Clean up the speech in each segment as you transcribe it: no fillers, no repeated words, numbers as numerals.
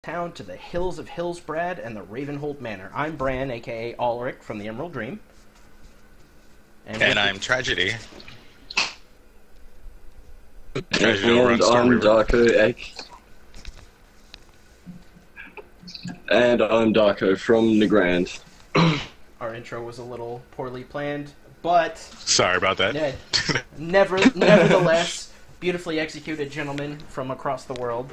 town to the hills of Hillsbrad and the Ravenhold Manor. I'm Bran, aka Ulrich from the Emerald Dream. And I'm Tragedy. Tragedy over on Storm River. And I'm Darko from the Grand. Our intro was a little poorly planned, but sorry about that. Nevertheless, beautifully executed gentlemen from across the world.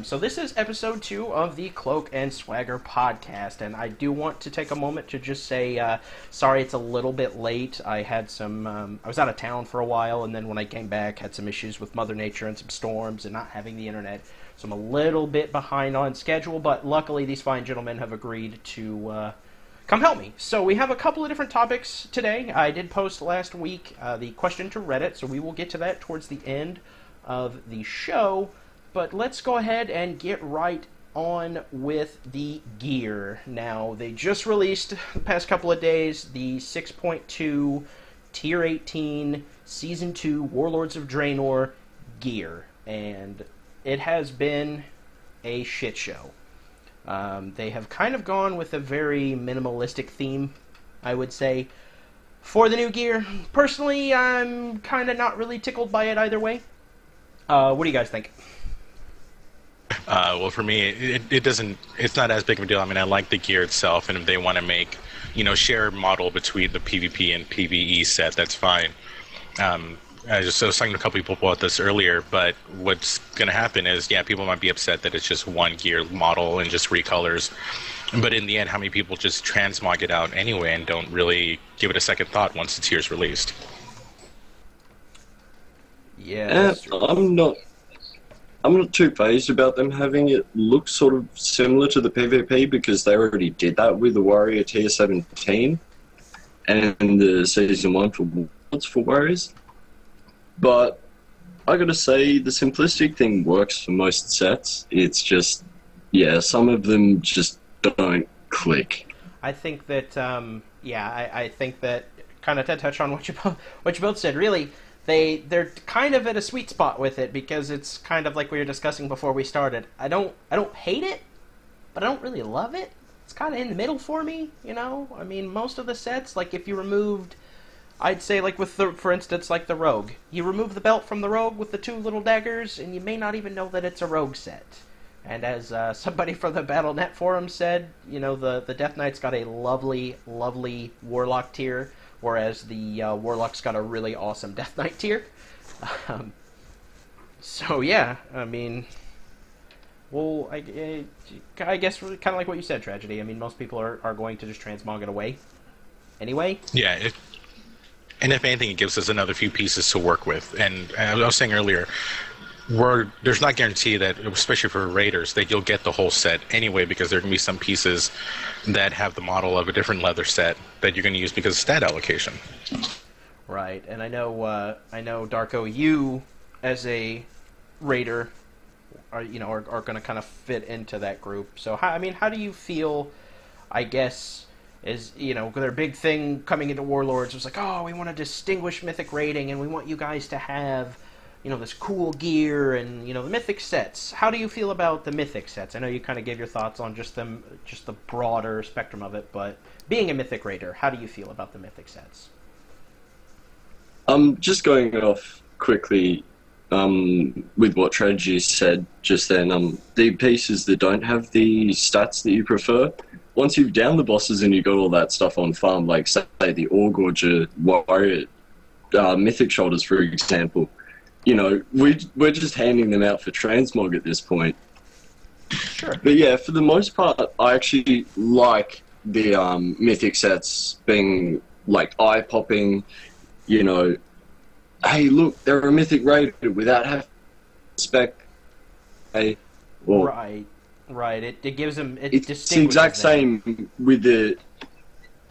So this is episode 2 of the Cloak and Swagger podcast, and I do want to take a moment to just say sorry it's a little bit late. I had some, I was out of town for a while, and then when I came back, had some issues with Mother Nature and some storms and not having the internet, so I'm a little bit behind on schedule, but luckily these fine gentlemen have agreed to come help me. So we have a couple of different topics today. I did post last week the question to Reddit, so we will get to that towards the end of the show. But let's go ahead and get right on with the gear. Now, they just released the past couple of days the 6.2 Tier 18 Season 2 Warlords of Draenor gear, and it has been a shit show. They have kind of gone with a very minimalistic theme, I would say, for the new gear. Personally, I'm kind of not really tickled by it either way. What do you guys think? Well, for me, it doesn't. It's not as big of a deal. I mean, I like the gear itself, and if they want to make, shared model between the PvP and PvE set, that's fine. I was talking to a couple people about this earlier, but what's going to happen is, people might be upset that it's just one gear model and just recolors. But in the end, how many people just transmog it out anyway and don't really give it a second thought once the tier's released? Yeah, I'm not too phased about them having it look sort of similar to the PvP because they already did that with the Warrior Tier 17 and the Season 1 for Warriors. But I gotta say, the simplistic thing works for most sets. It's just, some of them just don't click. I think that, I think that, kind of to touch on what you both said, really, they're kind of at a sweet spot with it because it's kind of like we were discussing before we started. I don't hate it, but I don't really love it. It's kind of in the middle for me, I mean, most of the sets, like if you removed, I'd say like for instance, like the Rogue. You remove the belt from the Rogue with the 2 little daggers, and you may not even know that it's a Rogue set. And as somebody from the Battle.net forum said, the Death Knight's got a lovely, lovely Warlock tier, whereas the Warlock's got a really awesome Death Knight tier. I mean, well, I guess kind of like what you said, Tragedy. I mean, most people are going to just transmog it away anyway. Yeah, and if anything, it gives us another few pieces to work with. And I was saying earlier, there's not guarantee that, especially for raiders, that you'll get the whole set anyway, because there can be some pieces that have the model of a different leather set that you're going to use because of stat allocation. Right, and I know, Darko, you as a raider are going to kind of fit into that group. So how do you feel? I guess is their big thing coming into Warlords was like, oh, we want to distinguish Mythic raiding, and we want you guys to have this cool gear and, the Mythic sets. How do you feel about the Mythic sets? I know you kind of gave your thoughts on just the broader spectrum of it, but being a Mythic Raider, how do you feel about the Mythic sets? Just going off quickly with what Tragedy said just then, the pieces that don't have the stats that you prefer, once you've downed the bosses and you got all that stuff on farm, like say the Orgorger Warrior Mythic Shoulders, for example, we're just handing them out for transmog at this point. Sure. But for the most part, I actually like the Mythic sets being like eye-popping, hey, look, they're a Mythic Raider without having to spec. Right. It gives them. It's the exact same with the.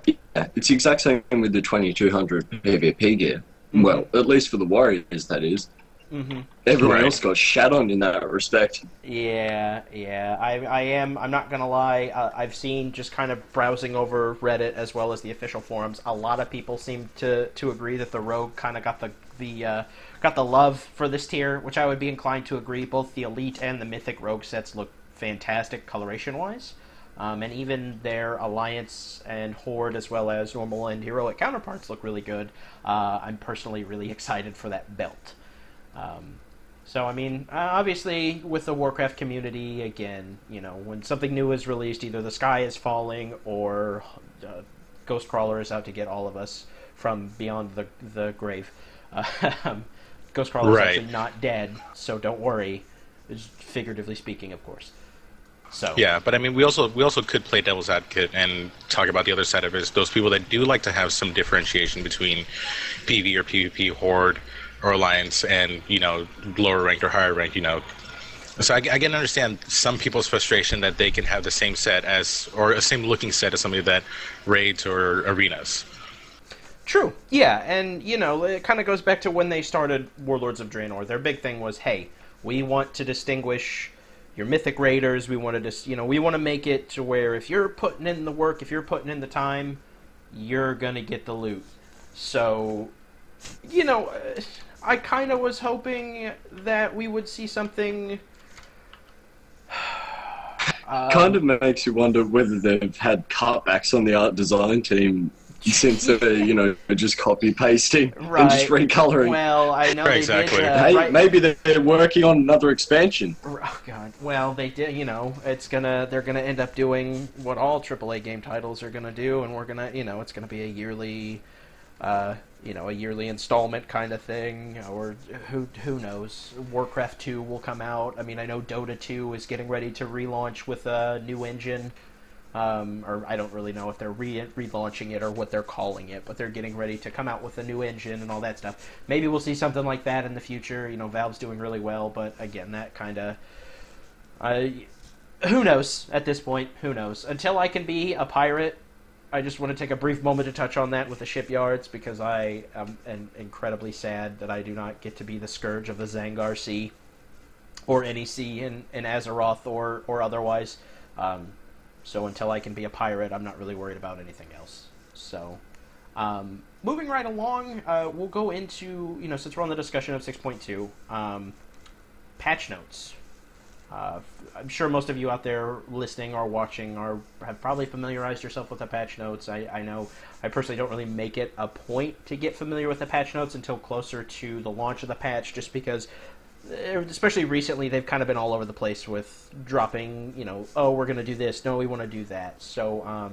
Yeah, it's the exact same with the 2200 PvP gear. Mm-hmm. Well, at least for the Warriors, that is. Mm-hmm. Everyone else got shat on in that respect. Yeah. I'm not gonna lie. I've seen, just kind of browsing over Reddit as well as the official forums, a lot of people seem to agree that the Rogue kind of got the love for this tier, which I would be inclined to agree. Both the Elite and the Mythic Rogue sets look fantastic coloration-wise. And even their Alliance and Horde, as well as normal and heroic counterparts, look really good. I'm personally really excited for that belt. So, I mean, obviously, with the Warcraft community, again, you know, when something new is released, either the sky is falling or Ghostcrawler is out to get all of us from beyond the grave. Ghostcrawler is actually not dead, so don't worry. Figuratively speaking, of course. So yeah, but I mean, we also could play devil's advocate and talk about the other side of it. Is those people that do like to have some differentiation between PvE or PvP, Horde or Alliance, and you know, lower ranked or higher ranked. You know, so I can understand some people's frustration that they can have the same set as, or a same looking set as somebody that raids or arenas. True. Yeah, and you know, it kind of goes back to when they started Warlords of Draenor. Their big thing was, hey, we want to distinguish your mythic raiders. We want to we want to make it to where if you're putting in the work, if you're putting in the time, you're gonna get the loot. So, you know, I kind of was hoping that we would see something. Kind of makes you wonder whether they've had cutbacks on the art design team since they're, you know, just copy pasting and just recoloring. Well, I know they exactly. did. Maybe they're working on another expansion. Oh God. Well, they did. You know, they're gonna end up doing what all AAA game titles are gonna do, and we're gonna, you know, it's gonna be a yearly, a yearly installment kind of thing, or who knows? Warcraft 2 will come out. I mean, I know Dota 2 is getting ready to relaunch with a new engine. Or I don't really know if they're relaunching it or what they're calling it, but they're getting ready to come out with a new engine and all that stuff. Maybe we'll see something like that in the future. You know, Valve's doing really well, but again, that kind of... who knows at this point? Who knows? Until I can be a pirate, I just want to take a brief moment to touch on that with the shipyards, because I am incredibly sad that I do not get to be the scourge of the Zangar Sea, or any sea in Azeroth or otherwise. So until I can be a pirate, I'm not really worried about anything else. So, moving right along, we'll go into, you know, since we're on the discussion of 6.2, patch notes. I'm sure most of you out there listening or watching have probably familiarized yourself with the patch notes. I know I personally don't really make it a point to get familiar with the patch notes until closer to the launch of the patch, just because... especially recently, they've kind of been all over the place with dropping, you know, oh, we're going to do this, no, we want to do that. So,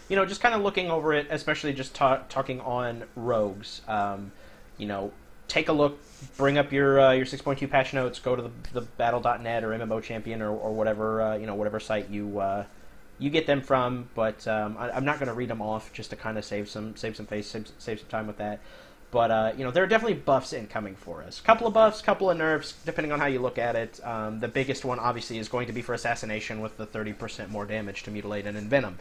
you know, just kind of looking over it, especially just talking on rogues. You know, take a look, bring up your 6.2 patch notes, go to the battle.net or MMO Champion or whatever, you know, whatever site you get them from. But I'm not going to read them off just to kind of save some time with that. But, you know, there are definitely buffs incoming for us. Couple of buffs, couple of nerfs, depending on how you look at it. The biggest one, obviously, is going to be for Assassination with the 30% more damage to Mutilate and Envenom.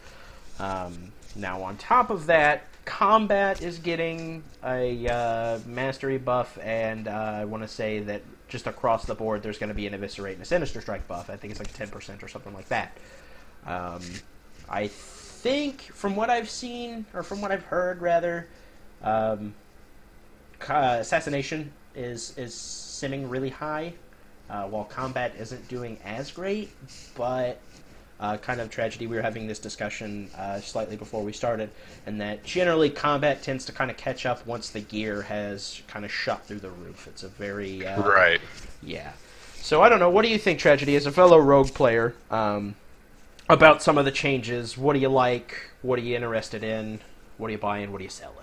Now, on top of that, Combat is getting a Mastery buff, and I want to say that just across the board, there's going to be an Eviscerate and a Sinister Strike buff. I think it's like 10% or something like that. I think, from what I've seen, or from what I've heard, rather... Assassination is simming really high, while Combat isn't doing as great, but kind of tragedy. We were having this discussion slightly before we started, and that generally Combat tends to kind of catch up once the gear has kind of shot through the roof. It's a very... right. Yeah. So I don't know, what do you think, Tragedy, as a fellow Rogue player, about some of the changes? What do you like? What are you interested in? What are you buying? What are you selling?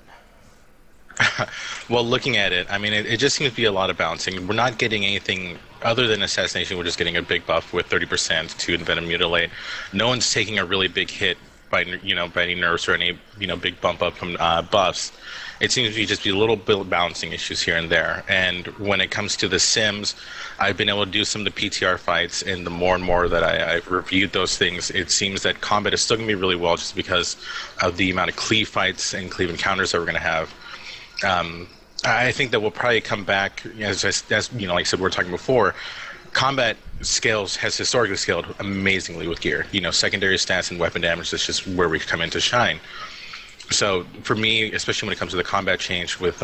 Well, looking at it, I mean, it just seems to be a lot of bouncing. We're not getting anything other than Assassination. We're just getting a big buff with 30% to Envenom and Mutilate. No one's taking a really big hit by any nerfs or any, you know, big bump up from buffs. It seems to just be a little bit of balancing issues here and there. And when it comes to the Sims, I've been able to do some of the PTR fights, and the more and more that I've reviewed those things, it seems that Combat is still going to be really well just because of the amount of cleave fights and cleave encounters that we're going to have. I think that we'll probably come back, as you know, like I said, we were talking before, Combat has historically scaled amazingly with gear. You know, secondary stats and weapon damage is just where we come in to shine. So for me, especially when it comes to the Combat change with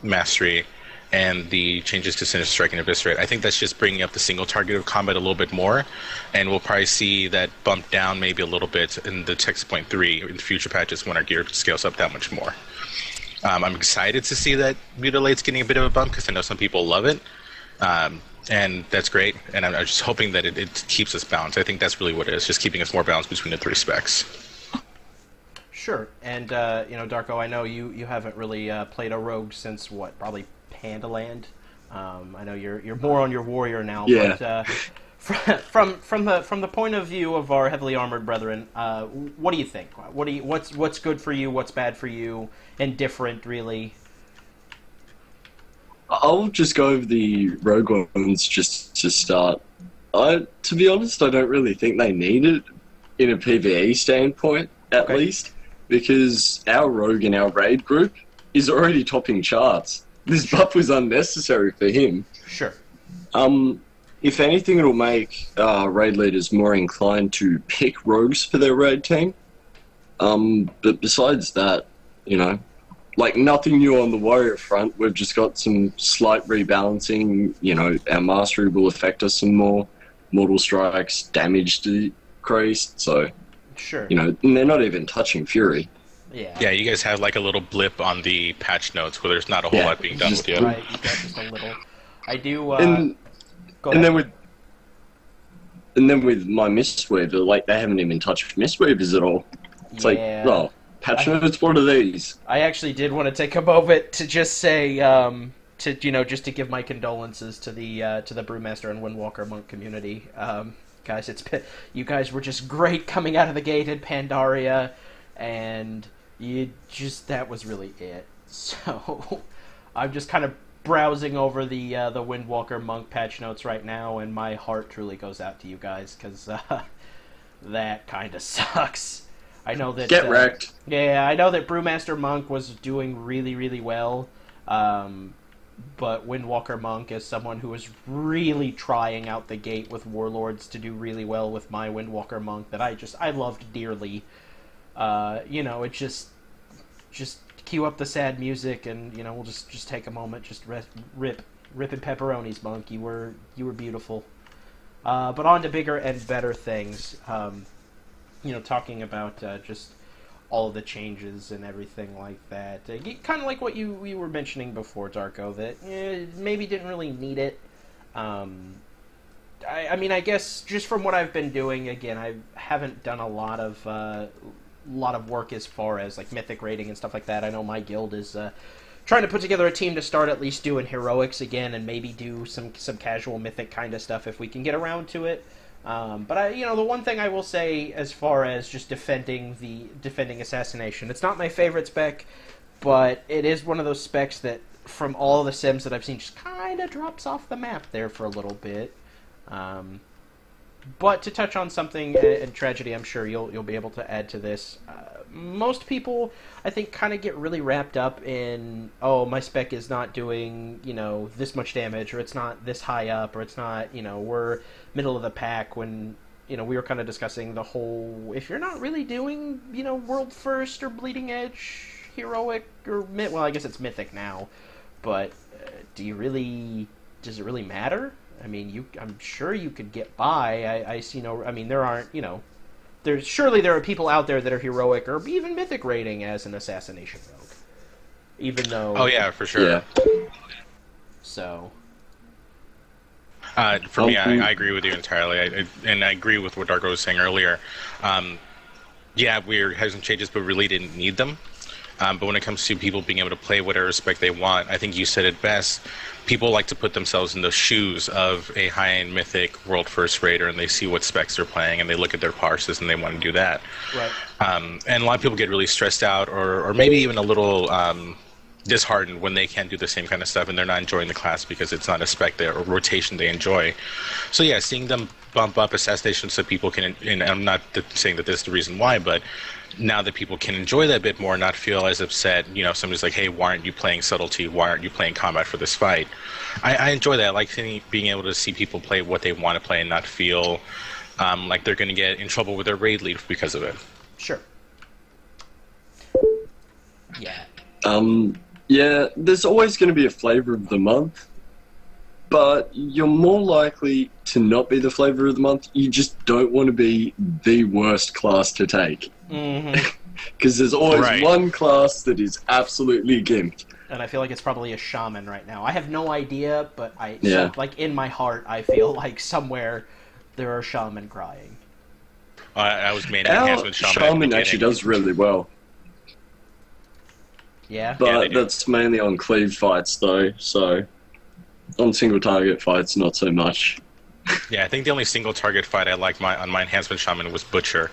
Mastery and the changes to Sinister Strike and Eviscerate. I think that's just bringing up the single target of combat a little bit more, and we'll probably see that bump down maybe a little bit in the Texas Point 3 in future patches when our gear scales up that much more. I'm excited to see that Mutilate's getting a bit of a bump because I know some people love it, and that's great, and I'm just hoping that it keeps us balanced. I think that's really what it is, just keeping us more balanced between the 3 specs. Sure, and Darko, I know you haven't really played a rogue since what, probably Pandaland. I know you're more on your warrior now, yeah. But from the point of view of our heavily armored brethren, what do you think? What's good for you? What's bad for you? And different, really? I'll just go over the rogue ones just to start. To be honest, I don't really think they need it in a PvE standpoint, at least, because our rogue in our raid group is already topping charts. This buff was unnecessary for him. Sure. If anything, it'll make raid leaders more inclined to pick rogues for their raid team. But besides that, like nothing new on the warrior front. We've just got some slight rebalancing. Our mastery will affect us some more. Mortal strikes, damage decreased. So, sure. And they're not even touching fury. Yeah. Yeah, you guys have like a little blip on the patch notes where there's not a whole lot being done with you. Right, you got just a little. I do. And then with my Mistweaver, like they haven't even touched Mistweavers at all. It's patch notes. What are these? I actually did want to take a moment to just say, just to give my condolences to the Brewmaster and Windwalker Monk community. Guys, you guys were just great coming out of the gate in Pandaria, and that was really it. So I'm just kind of browsing over the Windwalker Monk patch notes right now, and my heart truly goes out to you guys, because that kind of sucks. I know that get wrecked. Yeah, I know that Brewmaster Monk was doing really, really well, but Windwalker Monk, as someone who was really trying out the gate with Warlords to do really well with my Windwalker Monk that I loved dearly. It just cue up the sad music, and we'll just take a moment, just rip and pepperonis, Monk. You were beautiful. But on to bigger and better things. Talking about just all of the changes and everything like that. Kind of like what you were mentioning before, Darko, that maybe didn't really need it. I guess just from what I've been doing, again, I haven't done a lot of work as far as like mythic rating and stuff like that. I know my guild is trying to put together a team to start at least doing heroics again, and maybe do some casual mythic kind of stuff if we can get around to it. But the one thing I will say as far as just defending Assassination, it's not my favorite spec, but it is one of those specs that from all the sims that I've seen just kind of drops off the map there for a little bit. But to touch on something in Tragedy, I'm sure you'll be able to add to this. Most people, I think, kind of get really wrapped up in, my spec is not doing, this much damage, or it's not this high up, or it's not, we're middle of the pack, when, we were kind of discussing the whole, if you're not really doing, world first or bleeding edge, heroic, or well, I guess it's mythic now, but does it really matter? I mean, I'm sure you could get by. I see no. I mean, there aren't. There are people out there that are heroic or even mythic rating as an assassination rogue, even though. Oh yeah, for sure. Yeah. So. For me, I agree with you entirely, and I agree with what Darko was saying earlier. We had some changes, but really didn't need them. But when it comes to people being able to play whatever spec they want, I think you said it best. People like to put themselves in the shoes of a high-end mythic world first raider, and they see what specs they're playing, and they look at their parses, and they want to do that. Right. And a lot of people get really stressed out, or maybe even a little disheartened when they can't do the same kind of stuff, and they're not enjoying the class because it's not a spec or rotation they enjoy. So yeah, seeing them bump up Assassination so people can, and I'm not saying that this is the reason why, but now that people can enjoy that a bit more, not feel as upset, somebody's like, hey, why aren't you playing subtlety? Why aren't you playing combat for this fight? I enjoy that. I like being able to see people play what they want to play and not feel like they're going to get in trouble with their raid lead because of it. Sure. Yeah. Yeah, there's always going to be a flavor of the month, but you're more likely to not be the flavor of the month. You just don't want to be the worst class to take. Because there's always one class that is absolutely gimped. And I feel like it's probably a shaman right now. I have no idea, but Yeah. like in my heart, I feel like somewhere there are shaman crying. I was main Our enhancement shaman. shaman actually does really well. Yeah? But that's mainly on cleave fights, though, so on single target fights, not so much. Yeah, I think the only single target fight I liked on my enhancement shaman was Butcher,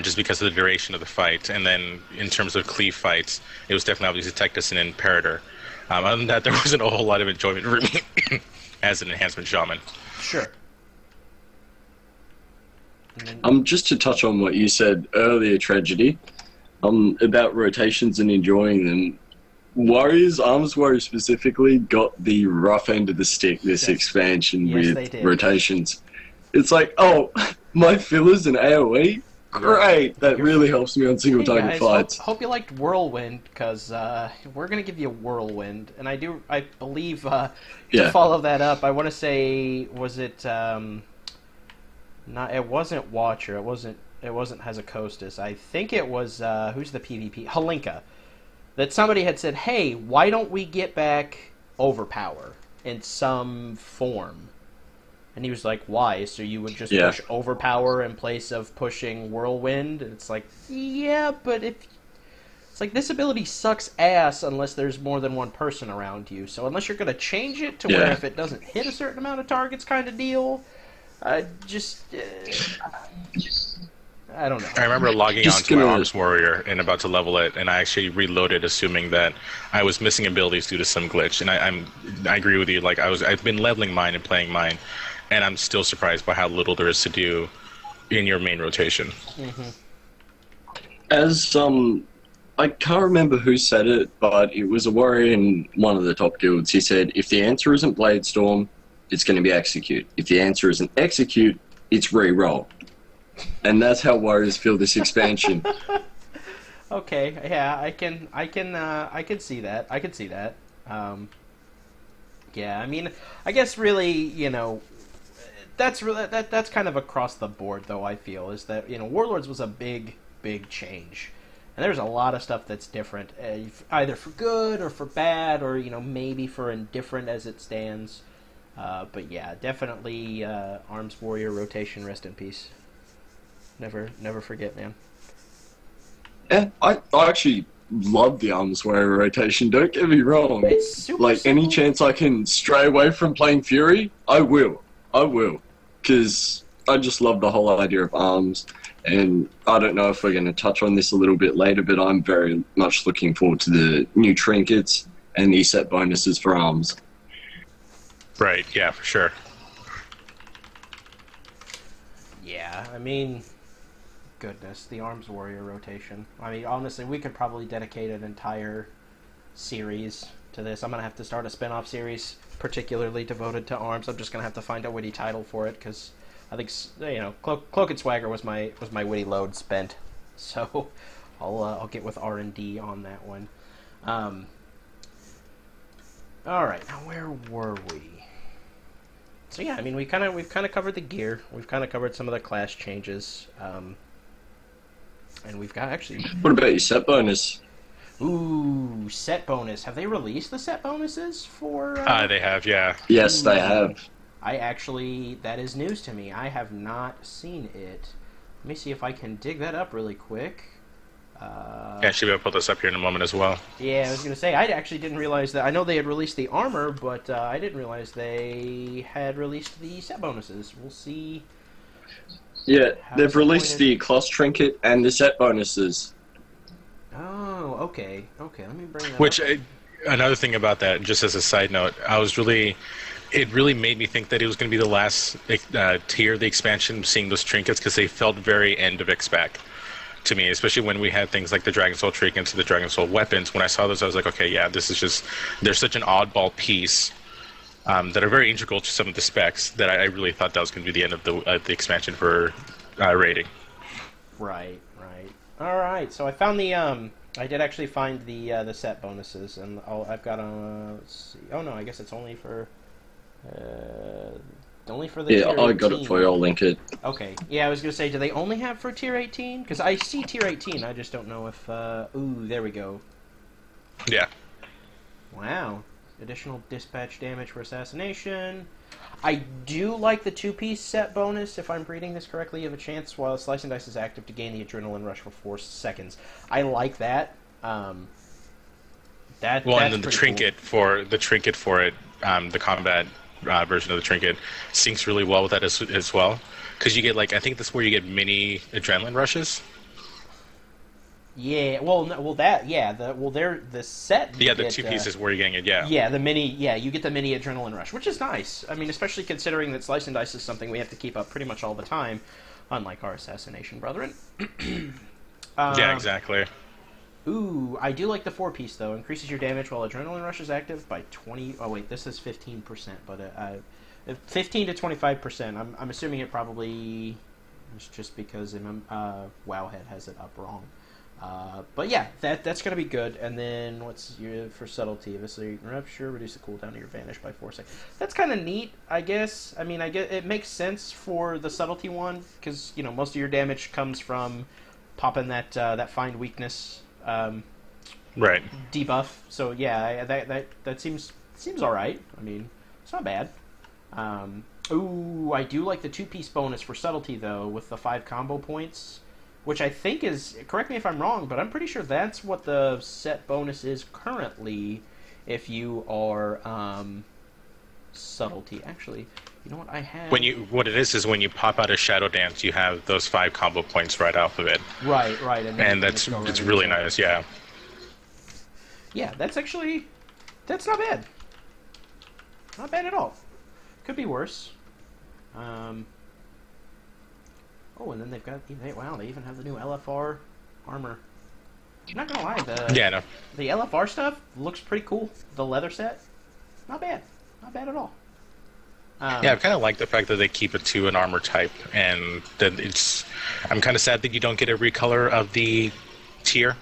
just because of the duration of the fight. And then in terms of cleave fights, it was definitely obviously Tectis and Imperator. Other than that, there wasn't a whole lot of enjoyment for me as an enhancement shaman. Sure. Just to touch on what you said earlier, Tragedy, about rotations and enjoying them. Arms Warriors specifically, got the rough end of the stick this expansion with rotations. It's like, oh, my fillers and AoE? Great! That really helps me on single target fights. Hope you liked Whirlwind, because we're going to give you Whirlwind. And I believe, to follow that up, I want to say, was it, it wasn't Watcher, it wasn't Hazakostas. I think it was, who's the PvP? Halinka. That somebody had said, hey, why don't we get back Overpower in some form? And he was like, why? So you would just push Overpower in place of pushing Whirlwind? And it's like, yeah, but it's like, this ability sucks ass unless there's more than one person around you. So unless you're going to change it to where if it doesn't hit a certain amount of targets kind of deal, I don't know. I remember logging onto my Arms Warrior and about to level it, and I actually reloaded assuming that I was missing abilities due to some glitch. And I agree with you. Like I've been leveling mine and playing mine, and I'm still surprised by how little there is to do in your main rotation. As I can't remember who said it, but it was a warrior in one of the top guilds. He said, if the answer isn't Bladestorm, it's going to be Execute. If the answer isn't Execute, it's re-roll. And that's how warriors feel this expansion. Okay, yeah, I can see that. I can see that. Yeah, I mean, I guess really, you know, that's kind of across the board, though. I feel is that, you know, Warlords was a big change, and there's a lot of stuff that's different, either for good or for bad, or, you know, maybe for indifferent as it stands. But yeah, definitely Arms Warrior rotation. Rest in peace. Never forget, man. Yeah, I actually love the Arms Warrior rotation, don't get me wrong. It's super like, simple. any chance I can stray away from playing Fury, I will. Because I just love the whole idea of Arms, and I don't know if we're going to touch on this a little bit later, but I'm very much looking forward to the new trinkets and the set bonuses for Arms. Right, yeah, for sure. Yeah, I mean, goodness, the Arms Warrior rotation. I mean, honestly, we could probably dedicate an entire series to this. I'm going to have to start a spin-off series particularly devoted to Arms. I'm just going to have to find a witty title for it, because I think, you know, Cloak and Swagger was my witty load spent. So I'll get with R&D on that one. All right, now where were we? So yeah, I mean, we've kind of covered the gear. We've kind of covered some of the class changes, and we've got actually. What about your set bonus? Ooh, set bonus. Have they released the set bonuses for? They have, yeah. Yes, they have. That is news to me. I have not seen it. Let me see if I can dig that up really quick. Yeah, I should be able to put this up here in a moment as well. Yeah, I was going to say, I actually didn't realize that. I know they had released the armor, but I didn't realize they had released the set bonuses. We'll see. Yeah, they've released the class trinket and the set bonuses. Oh, okay. Okay, let me bring that Which, up. Another thing about that, just as a side note, it really made me think that it was going to be the last tier of the expansion, seeing those trinkets, because they felt very end of X-Pac to me, especially when we had things like the Dragon Soul trinkets and the Dragon Soul weapons. When I saw those, I was like, okay, yeah, this is just, they're such an oddball piece that are very integral to some of the specs that I really thought that was going to be the end of the expansion for rating. Right. All right, so I found the I did actually find the set bonuses, and I've got let's see. Oh no, I guess it's only for the Yeah, tier I got 18. it for you. I'll link it. Okay. Yeah, I was gonna say, do they only have for tier 18? Because I see tier 18. I just don't know if. Ooh, there we go. Yeah. Wow. Additional dispatch damage for assassination. I do like the 2-piece set bonus. If I'm reading this correctly, you have a chance while Slice and Dice is active to gain the adrenaline rush for 4 seconds. I like that. And then the trinket cool. for it, the combat version of the trinket syncs really well with that as well, because you get I think that's where you get mini adrenaline rushes. Yeah, the set. Yeah, the 2 pieces where you're getting it. Yeah. Yeah, you get the mini adrenaline rush, which is nice. I mean, especially considering that Slice and Dice is something we have to keep up pretty much all the time, unlike our assassination brethren. Yeah, exactly. Ooh, I do like the 4-piece though. Increases your damage while adrenaline rush is active by 20. Oh wait, this is 15%, but 15 to 25%. I'm assuming it probably is just because Wowhead has it up wrong. But yeah, that's gonna be good. And then what's for subtlety? Obviously, rupture, reduce the cooldown of your vanish by 4 seconds. That's kind of neat, I guess. I mean, I get it makes sense for the subtlety one because most of your damage comes from popping that find weakness. Right. Debuff. So yeah, that seems all right. I mean, it's not bad. Ooh, I do like the 2-piece bonus for subtlety though, with the 5 combo points, which I think is, correct me if I'm wrong, but I'm pretty sure that's what the set bonus is currently if you are subtlety. Actually, you know what I have? What it is when you pop out a shadow dance, you have those 5 combo points right off of it. Right, and it's really nice. Yeah. Yeah, that's not bad. Not bad at all. Could be worse. Oh, and then they've got they even have the new LFR armor. I'm not gonna lie, the LFR stuff looks pretty cool. The leather set, not bad at all. Yeah, I kind of like the fact that they keep it to an armor type, and that I'm kind of sad that you don't get a recolor of the tier.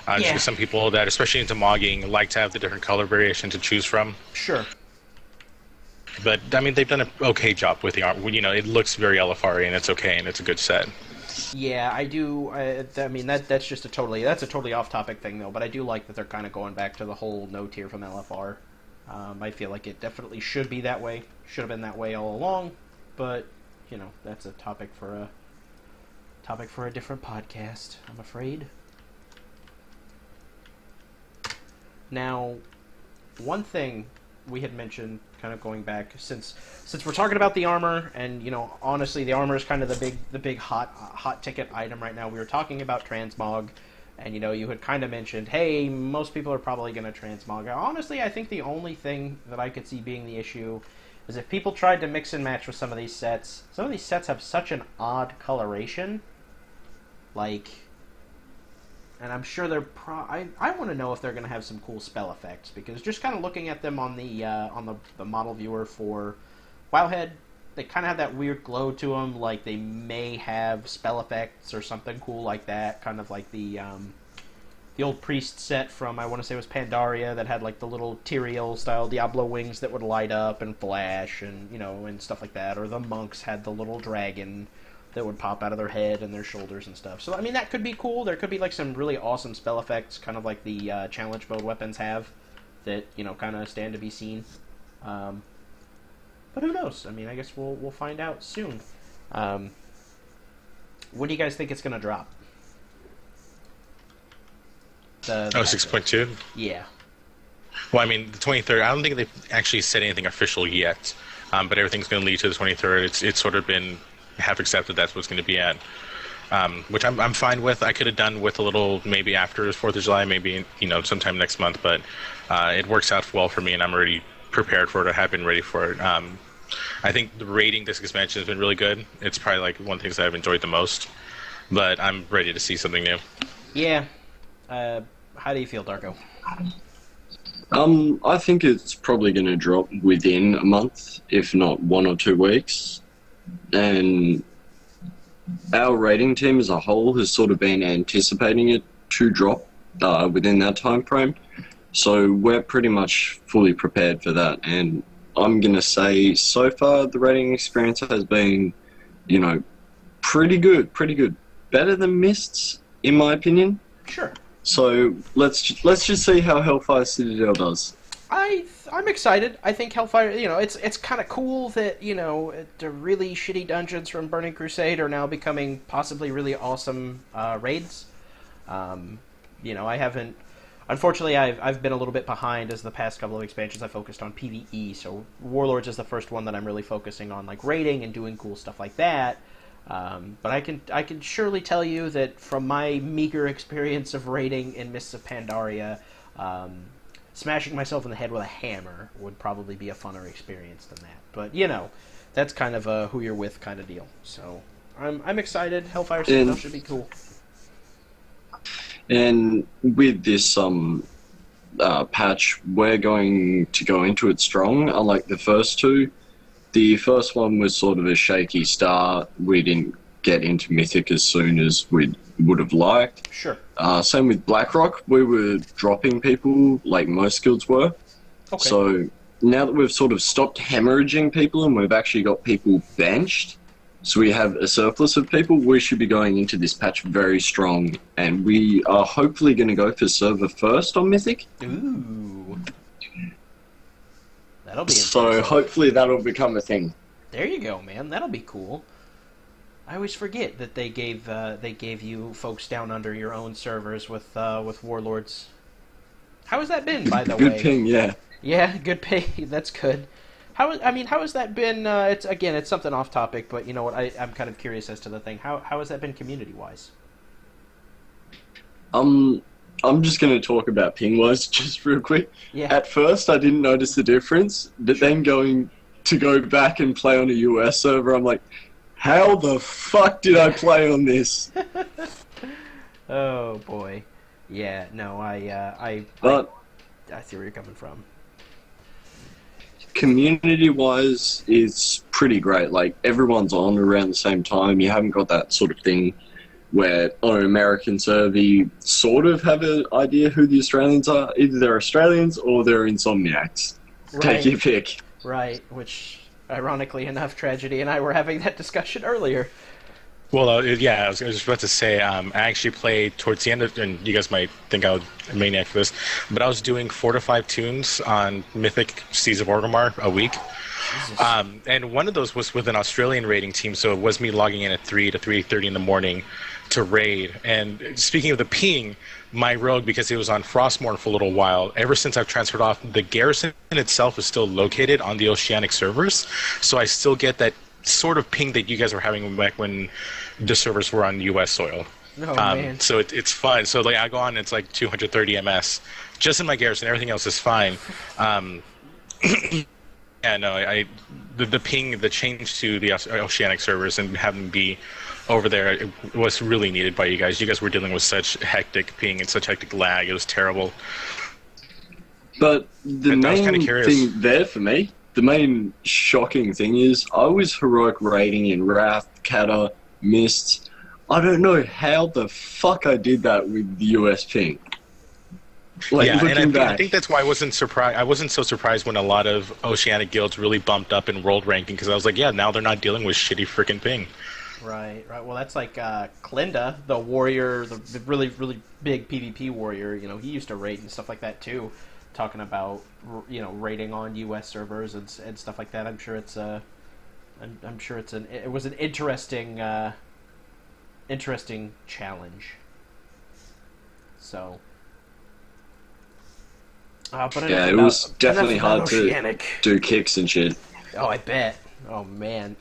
Just because some people that, especially into mogging, like to have the different color variation to choose from. Sure. But I mean, they've done an okay job with the armor. It looks very LFR-y, and it's okay, and it's a good set. Yeah, I do. I mean, that's a totally off-topic thing though. But I do like that they're kind of going back to the whole no tier from LFR. I feel like it definitely should be that way. Should have been that way all along. But that's a topic for a different podcast, I'm afraid. Now, one thing we had mentioned, kind of going back, since we're talking about the armor, and honestly, the armor is kind of the big hot ticket item right now. We were talking about transmog, and you had kind of mentioned, hey, most people are probably going to transmog. Honestly, I think the only thing that I could see being the issue is if people tried to mix and match with some of these sets. Some of these sets have such an odd coloration, and I'm sure they're I want to know if they're going to have some cool spell effects, because just kind of looking at them on the model viewer for Wowhead, they kind of have that weird glow to them, like they may have spell effects or something cool like that, kind of like the old priest set from, I want to say it was Pandaria, that had like the little Tyrael style Diablo wings that would light up and flash and and stuff like that, or the monks had the little dragon that would pop out of their head and their shoulders and stuff. So, I mean, that could be cool. There could be, some really awesome spell effects, kind of like the challenge mode weapons have, that, kind of stand to be seen. But who knows? I mean, I guess we'll find out soon. When do you guys think it's going to drop? The 6.2? Yeah. Well, I mean, the 23rd, I don't think they've actually said anything official yet, but everything's going to lead to the 23rd. It's sort of been half accepted that's what's going to be at, which I'm fine with. I could have done with a little maybe after 4th of July, maybe sometime next month, but it works out well for me, and I'm already prepared for it. I have been ready for it. I think the rating this expansion has been really good. It's probably one of the things that I've enjoyed the most, but I'm ready to see something new. Yeah. How do you feel, Darko? I think it's probably going to drop within a month, if not 1 or 2 weeks. And our rating team as a whole has sort of been anticipating it to drop within that time frame. So we're pretty much fully prepared for that. And I'm going to say so far the rating experience has been, pretty good. Better than Mists, in my opinion. Sure. So let's just see how Hellfire Citadel does. I'm excited. I think Hellfire, it's kind of cool that, the really shitty dungeons from Burning Crusade are now becoming possibly really awesome raids. Unfortunately, I've been a little bit behind as the past couple of expansions I focused on PvE, so Warlords is the first one that I'm really focusing on, like, raiding and doing cool stuff like that. But I can surely tell you that from my meager experience of raiding in Mists of Pandaria, smashing myself in the head with a hammer would probably be a funner experience than that. But, that's kind of a who you're with kind of deal. So I'm excited. Hellfire Citadel should be cool. And with this patch, we're going to go into it strong, unlike the first two. The first one was sort of a shaky start. We didn't get into Mythic as soon as we would have liked. Sure. Same with Blackrock. We were dropping people like most guilds were. Okay. So now that we've sort of stopped hemorrhaging people and we've actually got people benched, so we have a surplus of people, we should be going into this patch very strong. And we are hopefully going to go for server first on Mythic. Ooh. That'll be so hopefully that'll become a thing. There you go, man. That'll be cool. I always forget that they gave you folks down under your own servers with Warlords. How has that been, by the way? Good ping, yeah. Yeah, good ping. That's good. How has that been? It's something off topic, but you know what? I'm kind of curious as to the thing. How has that been community wise? I'm just going to talk about ping-wise just real quick. Yeah. At first, I didn't notice the difference, but then go back and play on a US server, I'm like, how the fuck did I play on this? Oh, boy. Yeah, no, I see where you're coming from. Community-wise, it's pretty great. Like, everyone's on around the same time. You haven't got that sort of thing where on an American server you sort of have an idea who the Australians are. Either they're Australians or they're Insomniacs. Right. Take your pick. Right, which, ironically enough, Tragedy and I were having that discussion earlier. Well, yeah, I was just about to say, I actually played towards the end of, and you guys might think I was a maniac for this, but I was doing 4 to 5 tunes on Mythic Seas of Orgrimmar a week. And one of those was with an Australian raiding team, so it was me logging in at 3 to 3:30 in the morning to raid. And speaking of the ping, my rogue, because it was on Frostmourne for a little while, ever since I've transferred off, the garrison itself is still located on the Oceanic servers, so I still get that sort of ping that you guys were having back when the servers were on US soil. Oh, man. So it's fun. So like I go on, it's like 230 ms just in my garrison. Everything else is fine. Yeah, no, the ping, the change to the Oceanic servers and having be over there, it was really needed by you guys. You guys were dealing with such hectic ping and such hectic lag. It was terrible. But the main thing there for me, the main shocking thing is I was heroic raiding in Wrath, Kata, Mists. I don't know how the fuck I did that with the US ping. Like, yeah, and I think that's why I wasn't surprised. I wasn't so surprised when a lot of Oceanic guilds really bumped up in world ranking, because I was like, yeah, now they're not dealing with shitty freaking ping. Right. Well, that's like Klinda, the warrior, the really, really big PvP warrior. You know, he used to raid and stuff like that too. Talking about, you know, raiding on U.S. servers and stuff like that. I'm sure it's it was an interesting challenge. So. But yeah, it was definitely hard to do kicks and shit. Oh, I bet. Oh, man.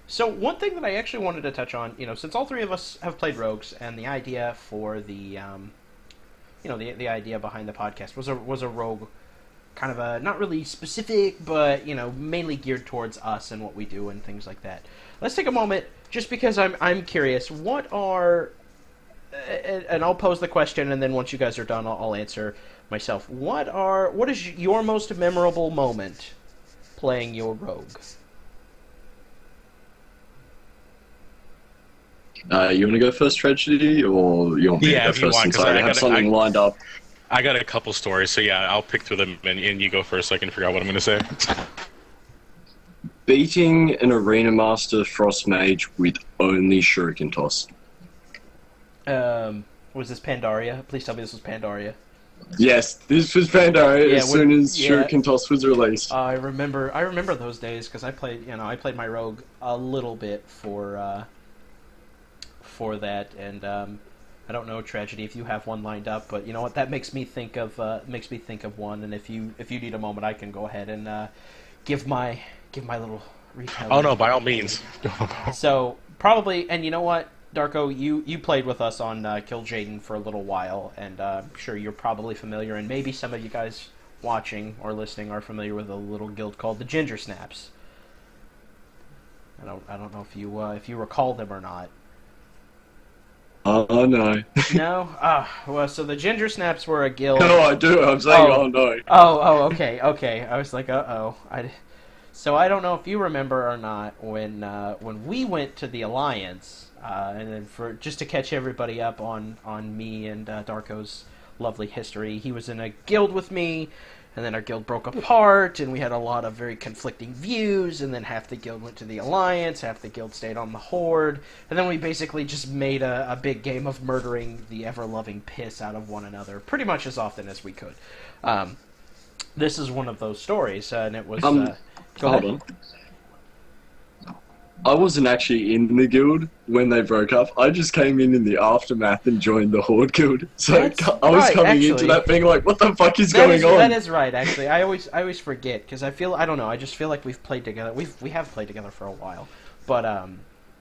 So one thing that I actually wanted to touch on, you know, since all three of us have played rogues, and the idea for the, you know, the idea behind the podcast was a rogue, kind of a not really specific, but you know, mainly geared towards us and what we do and things like that. Let's take a moment, just because I'm curious. What are, and I'll pose the question, and then once you guys are done, I'll answer myself. What is your most memorable moment playing your rogue? You want to go first, Tragedy, or you want me to Yeah, go if you first want, since 'cause I I have gotta- something lined up? I got a couple stories, so yeah, I'll pick through them, and you go first so I can figure out what I'm going to say. Beating an Arena Master Frost Mage with only Shuriken Toss. Was this Pandaria? Please tell me this was Pandaria. Yes, this was Pandaria Yeah, as soon as yeah. Shuriken Toss was released. I remember those days because I played my rogue a little bit for that, and I don't know, Tragedy, if you have one lined up, but you know what, that makes me think of one, and if you need a moment, I can go ahead and give my little retell. Oh no, by all means. So probably, and you know what, Darko, you played with us on Kill Jaden for a little while, and I'm sure you're probably familiar, and maybe some of you guys watching or listening are familiar with a little guild called the Ginger Snaps. I don't know if you recall them or not. Oh no. No? Well, so the Ginger Snaps were a guild. No, I do. I'm saying, oh no. Okay. I was like, uh-oh. So I don't know if you remember or not when we went to the Alliance, and then just to catch everybody up on me and Darko's lovely history, he was in a guild with me, and then our guild broke apart, and we had a lot of very conflicting views, and then half the guild went to the Alliance, half the guild stayed on the Horde, and then we basically just made a big game of murdering the ever-loving piss out of one another, pretty much as often as we could. This is one of those stories, and it was... Go ahead. Hold on. I wasn't actually in the guild when they broke up. I just came in the aftermath and joined the Horde guild. So That's I was right, coming into actually. that being like, what the fuck is going on? That is right, actually. I always forget, because I don't know, I just feel like we've played together. We have played together for a while. But,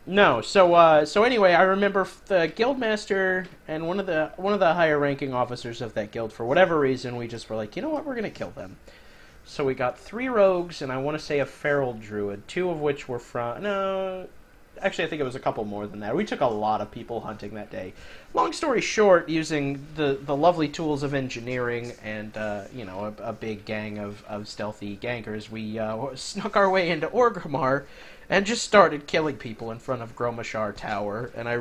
no, so anyway, I remember the guildmaster and one of the higher ranking officers of that guild, for whatever reason, we just were like, you know what, we're gonna kill them. So we got 3 rogues, and I want to say a feral druid, 2 of which were from... No, actually, I think it was a couple more than that. We took a lot of people hunting that day. Long story short, using the lovely tools of engineering and, a big gang of stealthy gankers, we snuck our way into Orgrimmar and just started killing people in front of Gromashar Tower. And I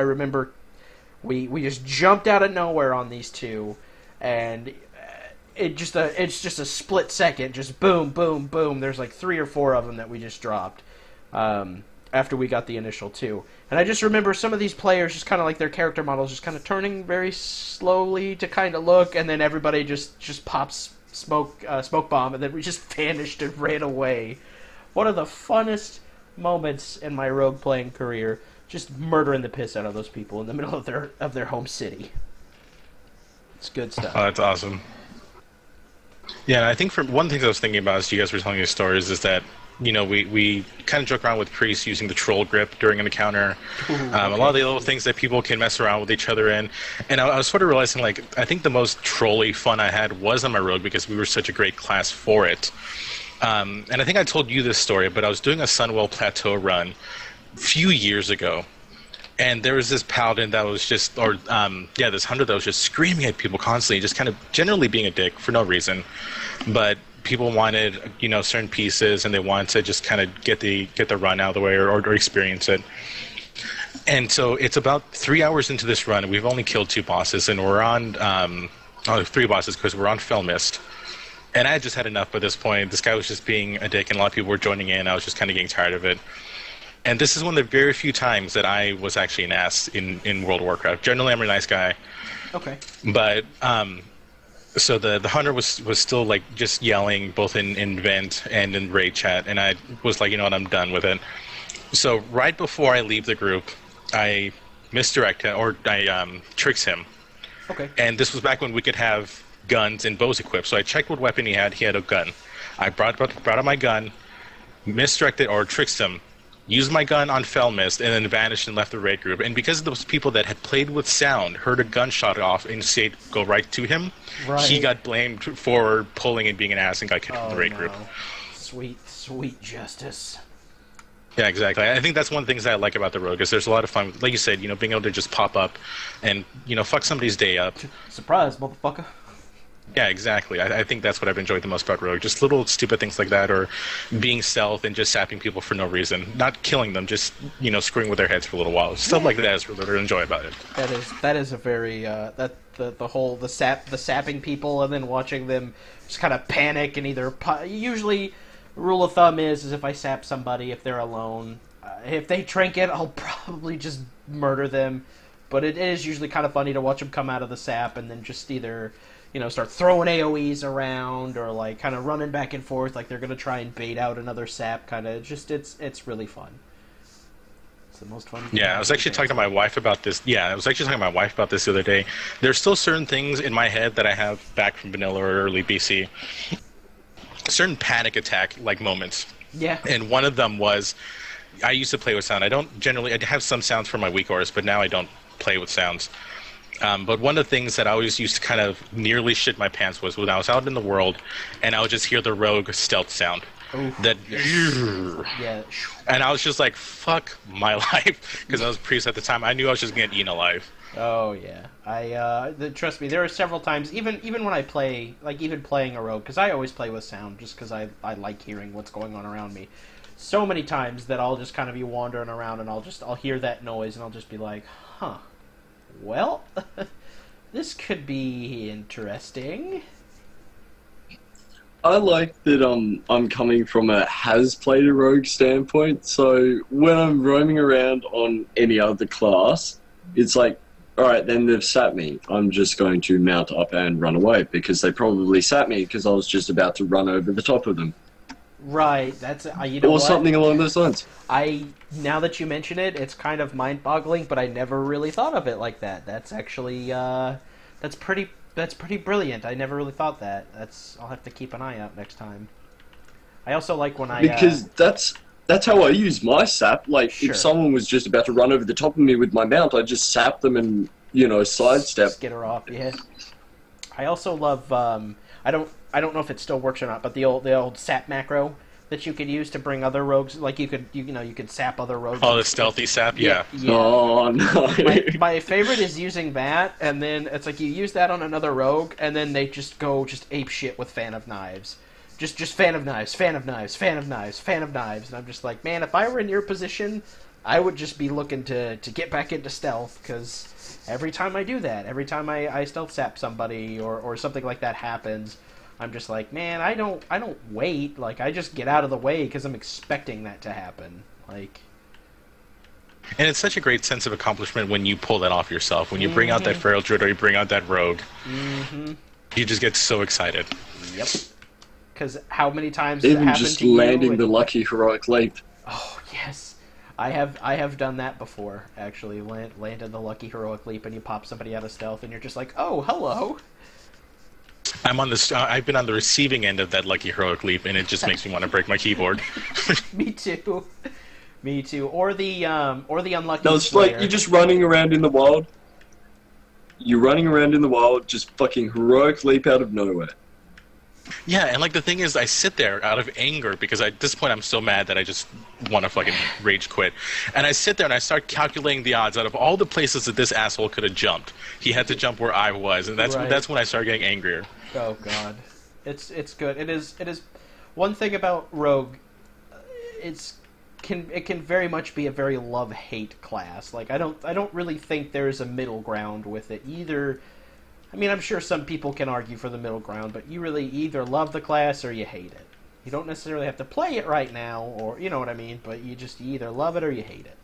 remember we just jumped out of nowhere on these 2, and... it's just a split second, just boom, boom, boom. There's like 3 or 4 of them that we just dropped after we got the initial 2. And I just remember some of these players just kind of like their character models just kind of turning very slowly to kind of look, and then everybody just pops smoke bomb, and then we just vanished and ran away. One of the funnest moments in my rogue playing career, just murdering the piss out of those people in the middle of their home city. It's good stuff. Oh, that's awesome. Yeah, and I think one thing I was thinking about as you guys were telling your stories is that, we kind of joke around with priests using the troll grip during an encounter. A lot of the little things that people can mess around with each other in. And I was sort of realizing, like, I think the most trolly fun I had was on my rogue because we were such a great class for it. And I think I told you this story, but I was doing a Sunwell Plateau run a few years ago. And there was this paladin that was just, this hunter that was just screaming at people constantly, just kind of generally being a dick for no reason. But people wanted, certain pieces, and they wanted to just kind of get the run out of the way or experience it. And so it's about 3 hours into this run, and we've only killed 2 bosses, and we're on, 3 bosses because we're on Fell Mist. And I had just had enough by this point. This guy was just being a dick, and a lot of people were joining in. I was just kind of getting tired of it. And this is one of the very few times that I was actually an ass in World of Warcraft. Generally, I'm a nice guy. Okay. But, so the hunter was still, like, just yelling, both in vent and in raid chat. And I was like, you know what, I'm done with it. So right before I leave the group, I misdirect him, or I tricks him. Okay. And this was back when we could have guns and bows equipped. So I checked what weapon he had. He had a gun. I brought out my gun, misdirected or tricked him, used my gun on Fell Mist, and then vanished and left the raid group. And because those people that had played with sound heard a gunshot off and say go right to him, he got blamed for pulling and being an ass and got kicked from the raid group. Sweet, sweet justice. Yeah, exactly. I think that's one of the things that I like about the rogue is there's a lot of fun. Like you said, being able to just pop up and, fuck somebody's day up. Surprise, motherfucker. Yeah, exactly. I think that's what I've enjoyed the most about Rogue. Just little stupid things like that, or being stealth and just sapping people for no reason. Not killing them, just, screwing with their heads for a little while. Stuff like that is what I enjoy about it. That is a very the whole sapping people and then watching them just kind of panic and either usually rule of thumb is if I sap somebody, if they're alone, if they trinket, I'll probably just murder them. But it is usually kind of funny to watch them come out of the sap and then just either start throwing AoEs around or like kind of running back and forth like they're gonna try and bait out another sap. Kind of just it's really fun. It's the most fun. Yeah, I was actually talking to my wife about this. Yeah, I was actually talking to my wife about this the other day. There's still certain things in my head that I have back from vanilla or early BC. Certain panic attack like moments. Yeah. And one of them was I used to play with sound. I have some sounds for my weak auras, but now I don't play with sounds. But one of the things that I always used to kind of nearly shit my pants was when I was out in the world and I would just hear the rogue stealth sound. Oof. That Yeah. And I was just like, fuck my life, because I was a priest at the time. I knew I was just gonna get eaten alive. Oh yeah, trust me. There are several times, even when I play, like even playing a rogue, because I always play with sound, just because I like hearing what's going on around me. So many times that I'll just kind of be wandering around and I'll hear that noise and I'll just be like, huh, well, this could be interesting. I like that I'm coming from a has played a rogue standpoint, so when I'm roaming around on any other class, it's like, alright, then they've sat me. I'm just going to mount up and run away, because they probably sat me because I was just about to run over the top of them. Right, that's you know Or what? something along those lines. Now that you mention it, it's kind of mind-boggling, but I never really thought of it like that. That's actually that's pretty brilliant. I never really thought that. I'll have to keep an eye out next time. I also like when Because that's how I use my sap. Like, Sure. if someone was just about to run over the top of me with my mount, I just sap them and, sidestep. skitter off. Yeah. I also love. I don't know if it still works or not, but the old sap macro that you could use to bring other rogues. Like you could sap other rogues. Oh, the stealthy sap, yeah. Oh, no. My favorite is using that, and then it's like you use that on another rogue, and then they just go ape shit with fan of knives. Just fan of knives, fan of knives, fan of knives, fan of knives. And I'm just like, man, if I were in your position, I would just be looking to get back into stealth, because every time I do that, every time I stealth sap somebody or something like that happens, I'm just like, man, I don't wait. Like, I just get out of the way because I'm expecting that to happen. Like, And it's such a great sense of accomplishment when you pull that off yourself. When you bring out that feral druid or you bring out that rogue, you just get so excited. Yep. Because how many times has it Even happened just to you? landing the lucky heroic leap. Oh yes, I have done that before. Actually, landed the lucky heroic leap, and you pop somebody out of stealth, and you're just like, oh, hello. I've been on the receiving end of that lucky heroic leap, and it just makes me want to break my keyboard. Me too. Me too. Or the unlucky. No, it's slayer. like you're just running around in the wild. You're running around in the wild, just fucking heroic leap out of nowhere. Yeah, and like the thing is, I sit there out of anger because at this point I'm so mad that I just want to fucking rage quit. And I sit there and I start calculating the odds out of all the places that this asshole could have jumped. He had to jump where I was, and that's Right. that's when I started getting angrier. Oh god, it's good. It is one thing about Rogue. It can very much be a very love-hate class. Like I don't really think there's a middle ground with it either. I mean, I'm sure some people can argue for the middle ground, but you really either love the class or you hate it. You don't necessarily have to play it right now, or you know what I mean, but you either love it or you hate it.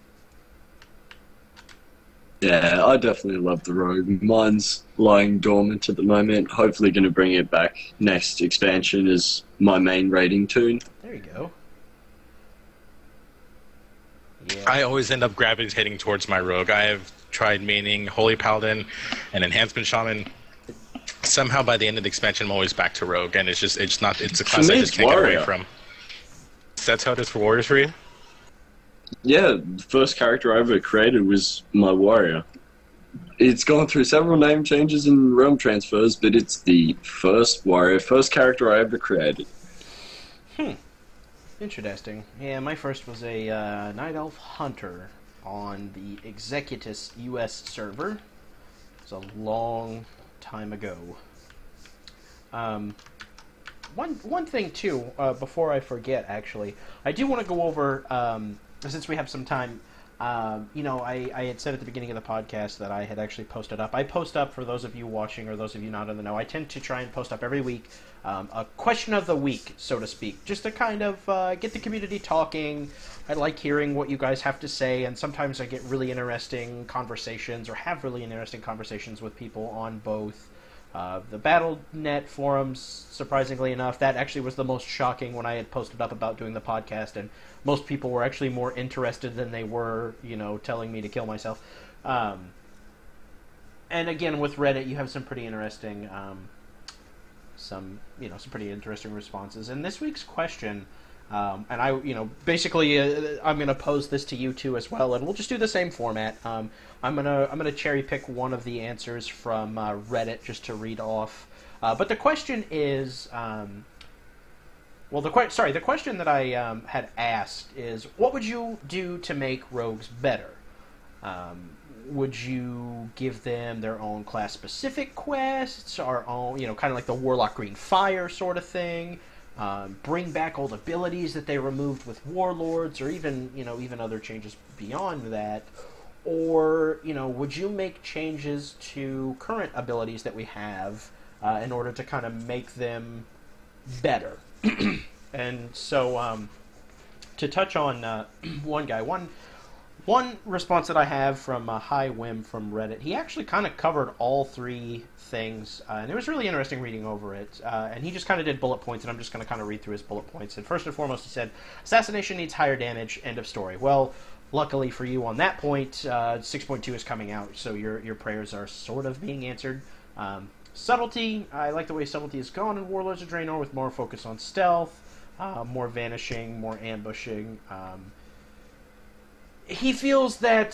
Yeah, I definitely love the rogue. Mine's lying dormant at the moment. Hopefully going to bring it back next expansion as my main raiding tune. There you go. Yeah. I always end up gravitating towards my rogue. I have tried maining Holy Paladin and Enhancement Shaman. Somehow by the end of the expansion I'm always back to rogue, and it's a class I just can't get away from. That's how it is for warriors for you? Yeah, the first character I ever created was my warrior. It's gone through several name changes and realm transfers, but it's the first character I ever created. Interesting. Yeah, my first was a Night Elf Hunter on the Executus US server. It was a long time ago. One thing too, before I forget, actually, I do want to go over, since we have some time. I had said at the beginning of the podcast that I had actually posted up. I post up, for those of you watching or those of you not in the know, I tend to try and post up every week a question of the week, so to speak, just to kind of get the community talking. I like hearing what you guys have to say, and sometimes I get really interesting conversations, or have really interesting conversations with people on both the Battle.net forums. Surprisingly enough, that actually was the most shocking when I had posted up about doing the podcast, and most people were actually more interested than they were, telling me to kill myself. And again, with Reddit, you have some pretty interesting, some pretty interesting responses. And this week's question, and I, basically, I'm going to pose this to you two as well, and we'll just do the same format. I'm gonna cherry pick one of the answers from Reddit just to read off. But the question is, the question that I had asked is, what would you do to make rogues better? Would you give them their own class-specific quests, or own, kind of like the Warlock Green Fire sort of thing? Bring back old abilities that they removed with Warlords, or even other changes beyond that? Or, would you make changes to current abilities that we have in order to kind of make them better? And so, to touch on one response that I have from High Whim from Reddit, he actually kind of covered all three things, and it was really interesting reading over it. And he just kind of did bullet points, and I'm just going to kind of read through his bullet points. And first and foremost, he said, assassination needs higher damage, end of story. Well, luckily for you on that point, 6.2 is coming out, so your prayers are sort of being answered. Subtlety, I like the way subtlety is gone in Warlords of Draenor, with more focus on stealth, more vanishing, more ambushing. He feels that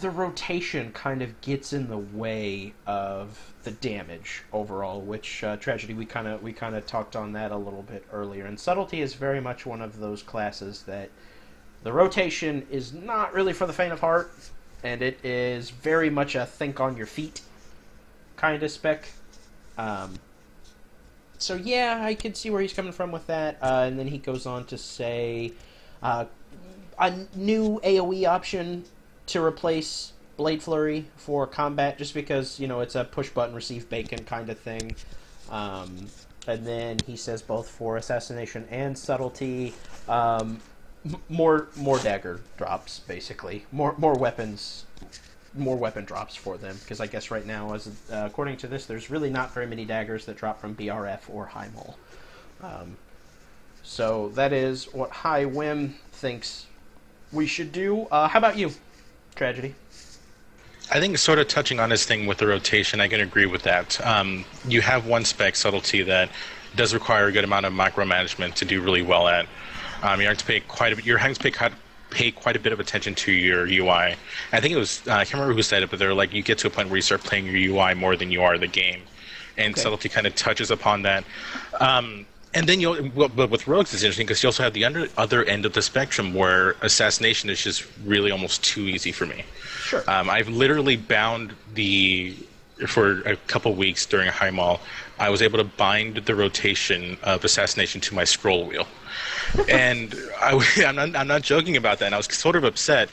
the rotation kind of gets in the way of the damage overall, which Tragedy, we kind of talked on that a little bit earlier. And subtlety is very much one of those classes that the rotation is not really for the faint of heart, and it is very much a think on your feet kind of spec. So yeah, I can see where he's coming from with that. And then he goes on to say a new AoE option to replace Blade Flurry for combat, just because, it's a push button, receive bacon kind of thing. And then he says both for assassination and subtlety, more dagger drops, basically. More weapons, more weapon drops for them, because I guess right now, according to this, there's really not very many daggers that drop from BRF or High Mole. So that is what High Whim thinks we should do. How about you, Tragedy? I think sort of touching on this thing with the rotation, I can agree with that. You have one spec, subtlety, that does require a good amount of micromanagement to do really well at. You have to pay quite a bit of attention to your UI. I think it was, I can't remember who said it, but they're like, you get to a point where you start playing your UI more than you are the game. And okay. Subtlety kind of touches upon that. And then but with rogues it's interesting because you also have the other end of the spectrum where assassination is just really almost too easy for me. Sure. I've literally bound for a couple weeks during High Mall, I was able to bind the rotation of assassination to my scroll wheel. And I'm not joking about that. And I was sort of upset.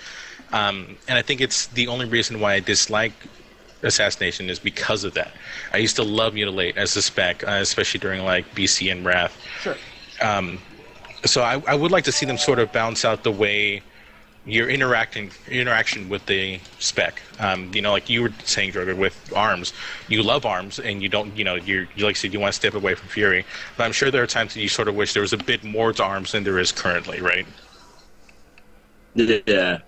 And I think it's the only reason why I dislike assassination is because of that. I used to love Mutilate as a spec, especially during like BC and Wrath. Sure. So I would like to see them sort of bounce out the way your interaction with the spec. Like you were saying, Drogo, with arms, you love arms, and you don't, you like I said, you want to step away from Fury. But I'm sure there are times that you sort of wish there was a bit more to arms than there is currently, right? Yeah.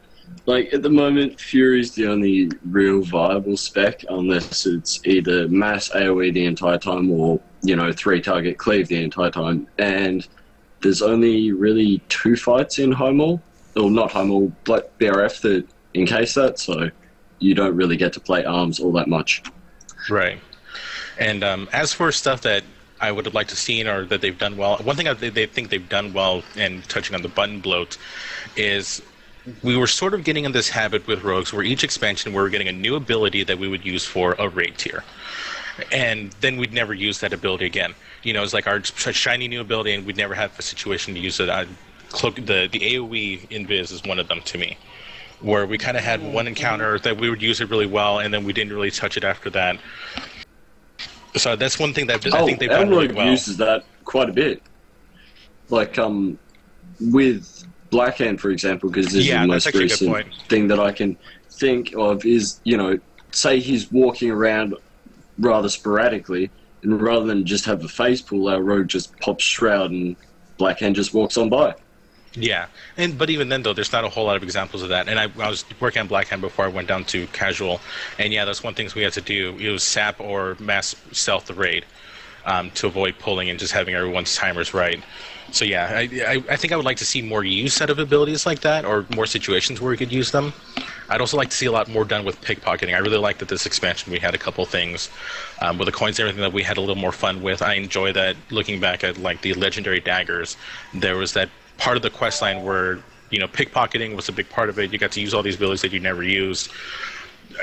Like, at the moment, Fury's the only real viable spec, unless it's either mass AoE the entire time or, 3-target cleave the entire time. And there's only really 2 fights in High Mall, or not High Mall, but BRF that encase that, so you don't really get to play arms all that much. Right. And as for stuff that I would have liked to see or that they've done well, one thing they think they've done well, and touching on the button bloat, is we were sort of getting in this habit with rogues where each expansion we were getting a new ability that we would use for a raid tier. and then we'd never use that ability again. You know, it's like our shiny new ability, and we'd never have a situation to use it. The AoE invis is one of them to me, where we kind of had one encounter that we would use it really well, and then we didn't really touch it after that. So that's one thing that I think they've done really well. Uses that quite a bit, like with Blackhand, for example, because this is the most recent thing that I can think of is, you know, say he's walking around rather sporadically, and rather than just have a phase pull, our rogue just pops Shroud and Blackhand just walks on by. Yeah, but even then, though, there's not a whole lot of examples of that. And I was working on Blackhand before I went down to casual, and yeah, that's one thing we had to do. It was sap or mass stealth the raid to avoid pulling and just having everyone's timers right. So yeah, I think I would like to see more use out of abilities like that, or more situations where we could use them. I'd also like to see a lot more done with pickpocketing. I really like that this expansion we had a couple things with the coins and everything that we had a little more fun with. I enjoy that. Looking back at like the legendary daggers, there was that part of the quest line where, you know, pickpocketing was a big part of it. You got to use all these abilities that you never used.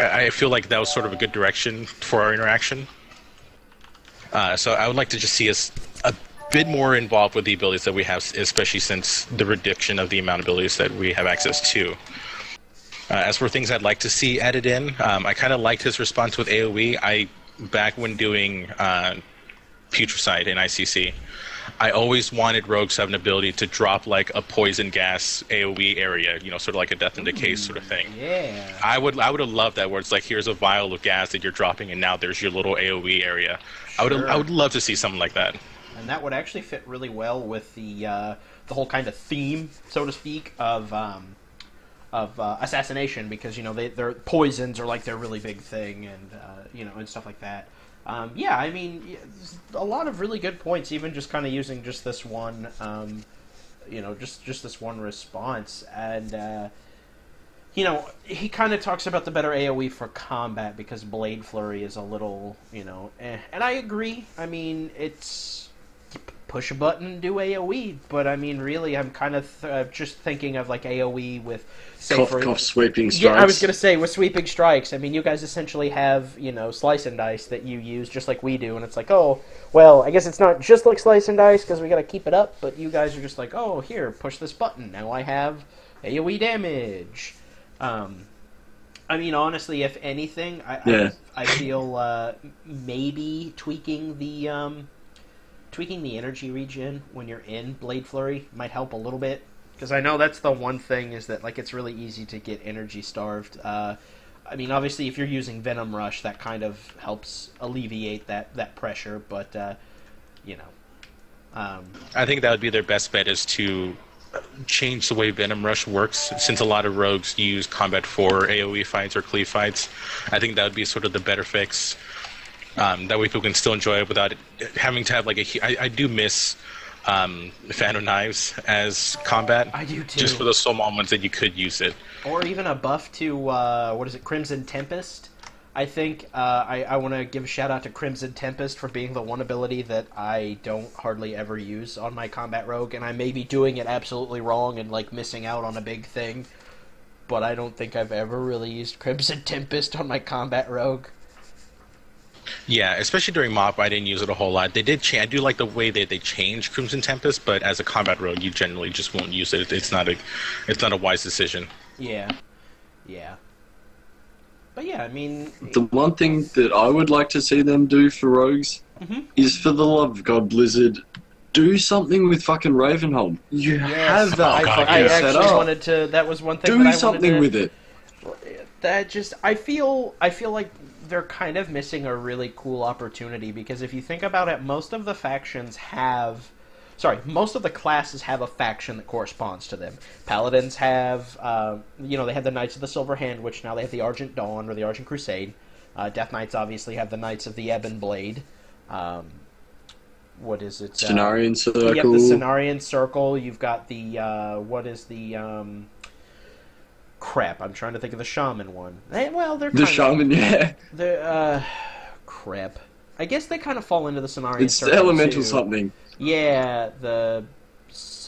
I feel like that was sort of a good direction for our interaction. So I would like to just see us a bit more involved with the abilities that we have, especially since the reduction of the amount of abilities that we have access to. As for things I'd like to see added in, I kind of liked his response with AoE. Back when doing Putricide in ICC, I always wanted rogues to have an ability to drop like a poison gas AoE area, you know, sort of like a death and decay sort of thing. Yeah. I would have loved that, where it's like, here's a vial of gas that you're dropping, and now there's your little AoE area. Sure. I would love to see something like that. And that would actually fit really well with the whole kind of theme, so to speak, of assassination, because, you know, their poisons are like their really big thing, and you know, and stuff like that. Yeah, I mean, a lot of really good points, even just kind of using just this one, you know, just this one response. And, you know, he kind of talks about the better AoE for combat, because Blade Flurry is a little, you know, And I agree. I mean, it's push a button and do AoE, but I mean, really, I'm kind of just thinking of like AoE with, say, cough, sweeping strikes. Yeah, I was gonna say with sweeping strikes. I mean, you guys essentially have, you know, slice and dice that you use just like we do, and it's like, oh, well, I guess it's not just like slice and dice because we gotta keep it up, but you guys are just like, oh, here, push this button. Now I have AoE damage. I mean, honestly, if anything, I feel maybe tweaking the energy regen when you're in Blade Flurry might help a little bit, because I know that's the one thing, is that like it's really easy to get energy starved. I mean, obviously, if you're using Venom Rush, that kind of helps alleviate that pressure, but you know, I think that would be their best bet, is to change the way Venom Rush works, since a lot of rogues use combat for AoE fights or cleave fights. I think that would be sort of the better fix. That way people can still enjoy it without it having to have like I do miss Fan of Knives as combat. I do too. Just for those small moments that you could use it. Or even a buff to, what is it, Crimson Tempest? I think I want to give a shout out to Crimson Tempest for being the one ability that I don't hardly ever use on my combat rogue, and I may be doing it absolutely wrong and like missing out on a big thing, but I don't think I've ever really used Crimson Tempest on my combat rogue. Yeah, especially during MOP, I didn't use it a whole lot. They did I do like the way that they changed Crimson Tempest, but as a combat rogue, you generally just won't use it. It's not a wise decision. Yeah. But yeah, I mean, the one thing that I would like to see them do for rogues is, for the love of God, Blizzard, do something with fucking Ravenholm. You have that. I actually wanted to. That was one thing. Do something with it. That just, I feel like they're kind of missing a really cool opportunity, because if you think about it, most of the classes have a faction that corresponds to them. Paladins have, you know, they have the Knights of the Silver Hand, which now they have the Argent Dawn or the Argent Crusade. Death Knights obviously have the Knights of the Ebon Blade. What is it? Cenarian Circle. Yep, the Cenarian Circle. You've got the, what is the, crap, I'm trying to think of the Shaman one. The Shaman, yeah. They're, crap. I guess they kind of fall into the Cenarian It's Circle, elemental too. something. Yeah, the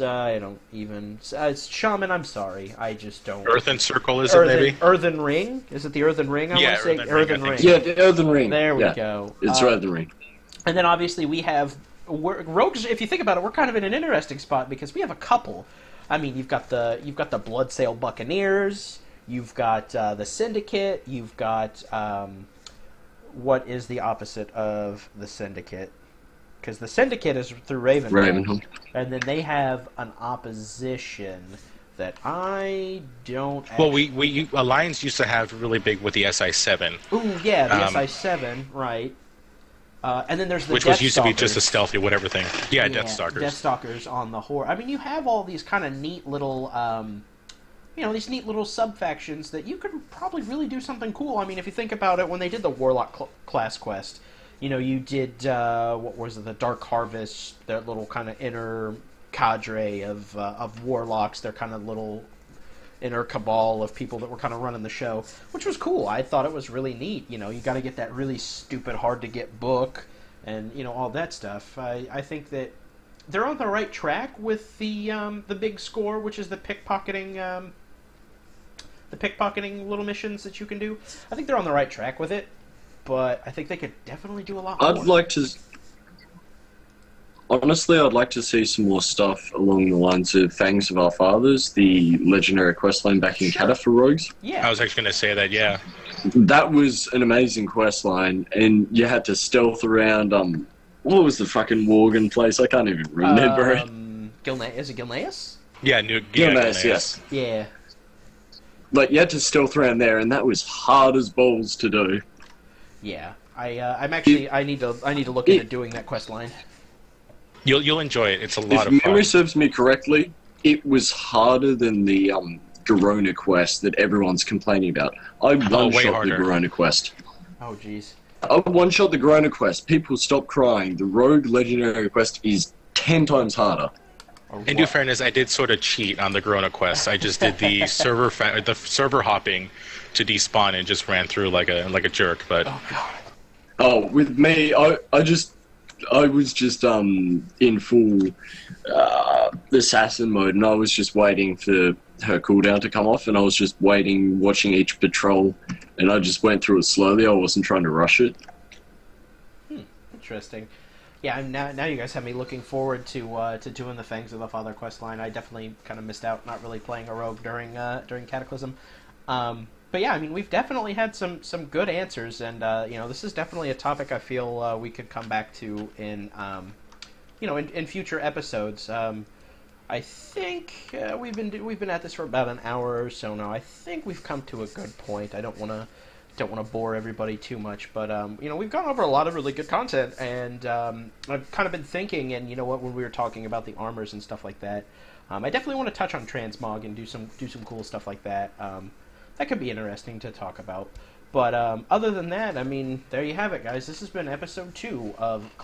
I don't even. It's Shaman. I'm sorry. I just don't. Earthen Circle, is it maybe? Earthen Ring? Is it the Earthen Ring? I want to say Earthen Ring. Yeah, the Earthen Ring. There we go. It's Earthen Ring. And then obviously we have rogues. If you think about it, we're kind of in an interesting spot because we have a couple. I mean, you've got the Bloodsail Buccaneers. You've got the Syndicate. You've got what is the opposite of the Syndicate? Because the Syndicate is through Ravenholm. And then they have an opposition that I don't. Well, we Alliance used to have really big with the SI7. Ooh, yeah, the SI7, right. And then there's the which used to be just a stealthy whatever thing. Yeah, Deathstalkers. Deathstalkers on the Horde. I mean, you have all these kind of neat little, these neat little sub-factions that you could probably really do something cool. I mean, if you think about it, when they did the Warlock class quest, you did, what was it, the Dark Harvest, their little kind of inner cadre of Warlocks, their kind of little inner cabal of people that were kind of running the show, which was cool. I thought it was really neat. You got to get that really stupid, hard-to-get book and, all that stuff. I think that they're on the right track with the big score, which is the pickpocketing little missions that you can do. I think they're on the right track with it, but I think they could definitely do a lot more. Honestly, I'd like to see some more stuff along the lines of Fangs of Our Fathers, the legendary questline back in Cata for rogues. Yeah. I was actually going to say that, yeah. That was an amazing questline, and you had to stealth around, what was the fucking Worgen place? I can't even remember it. Is it Gilneas? Yeah, Gilneas, yes. Yeah. Like, you had to stealth around there, and that was hard as balls to do. Yeah. I need to look into doing that questline. You'll enjoy it. It's a lot of fun. If memory serves me correctly, it was harder than the Garona quest that everyone's complaining about. I one-shot the Garona quest. Oh, jeez. I one-shot the Garona quest. People stop crying. The Rogue Legendary quest is 10 times harder. In due fairness, I did sort of cheat on the Garona quest. I just did the server hopping to despawn and just ran through like a jerk. But oh god. Oh, with me, I was just in full assassin mode, and I was just waiting for her cooldown to come off, and I was just waiting, watching each patrol, and I just went through it slowly. I wasn't trying to rush it. Interesting. Yeah, now you guys have me looking forward to doing the Fangs of the Father questline. I definitely kind of missed out not really playing a rogue during Cataclysm. But yeah, I mean, we've definitely had some good answers, and this is definitely a topic I feel we could come back to in in future episodes. I think we've been at this for about an hour or so now. I think we've come to a good point. I don't want to bore everybody too much, but we've gone over a lot of really good content, and I've kind of been thinking, and when we were talking about the armors and stuff like that, I definitely want to touch on transmog and do some cool stuff like that. That could be interesting to talk about. But other than that, I mean, there you have it, guys. This has been episode 2 of